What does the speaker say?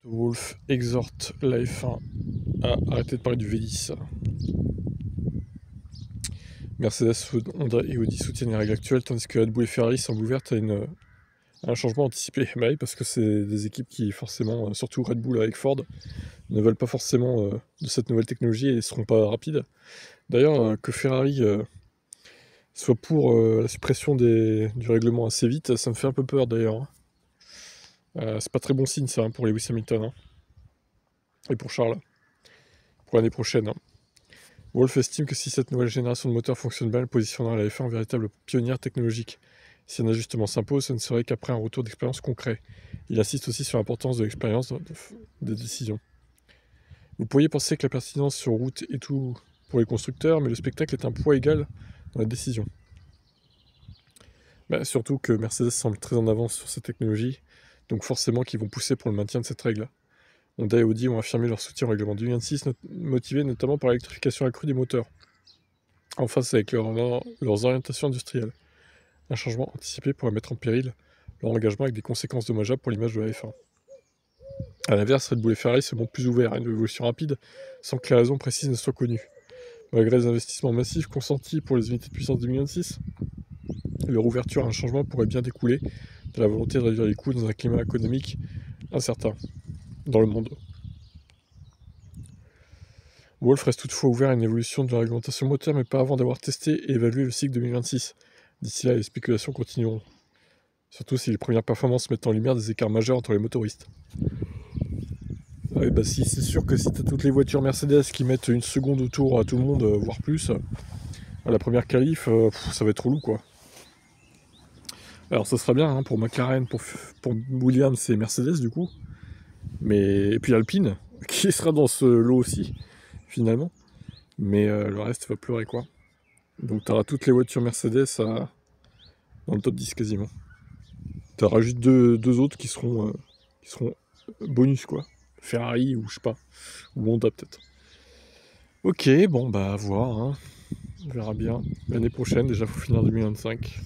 Wolff exhorte la F1 à arrêter de parler du V10. Mercedes, Honda et Audi soutiennent les règles actuelles, tandis que Red Bull et Ferrari semblent ouvertes à un changement anticipé. Bah oui, parce que c'est des équipes qui, forcément, surtout Red Bull avec Ford, ne veulent pas forcément de cette nouvelle technologie et ne seront pas rapides. D'ailleurs, que Ferrari soit pour la suppression du règlement assez vite, ça me fait un peu peur d'ailleurs. C'est pas très bon signe ça pour Lewis Hamilton, hein. Et pour Charles, pour l'année prochaine, hein. Wolff estime que si cette nouvelle génération de moteurs fonctionne bien, elle positionnera la F1 en véritable pionnière technologique. Si un ajustement s'impose, ce ne serait qu'après un retour d'expérience concret. Il insiste aussi sur l'importance de l'expérience des décisions. Vous pourriez penser que la pertinence sur route est tout pour les constructeurs, mais le spectacle est un poids égal dans la décision. Surtout que Mercedes semble très en avance sur cette technologie, donc forcément qu'ils vont pousser pour le maintien de cette règle. Honda et Audi ont affirmé leur soutien au règlement 2026, motivé notamment par l'électrification accrue des moteurs, en face avec leurs orientations industrielles. Un changement anticipé pourrait mettre en péril leur engagement avec des conséquences dommageables pour l'image de la F1. A l'inverse, Red Bull et Ferrari se montrent plus ouverts à une évolution rapide, sans que les raisons précises ne soient connues. Malgré les investissements massifs consentis pour les unités de puissance 2026, leur ouverture à un changement pourrait bien découler de la volonté de réduire les coûts dans un climat économique incertain dans le monde. Wolff reste toutefois ouvert à une évolution de la réglementation moteur, mais pas avant d'avoir testé et évalué le cycle 2026. D'ici là, les spéculations continueront. Surtout si les premières performances mettent en lumière des écarts majeurs entre les motoristes. Ouais, si c'est sûr que si tu as toutes les voitures Mercedes qui mettent une seconde autour à tout le monde, voire plus, à la première qualif, ça va être relou quoi. Alors ça sera bien hein, pour McLaren, pour Williams et Mercedes du coup. Et puis Alpine, qui sera dans ce lot aussi, finalement. Mais le reste va pleurer quoi. Donc tu auras toutes les voitures Mercedes dans le top 10 quasiment. Tu auras juste deux autres qui seront bonus quoi. Ferrari ou je sais pas. Ou Honda peut-être. Ok, bon à voir. Hein. On verra bien. L'année prochaine, déjà faut finir 2025.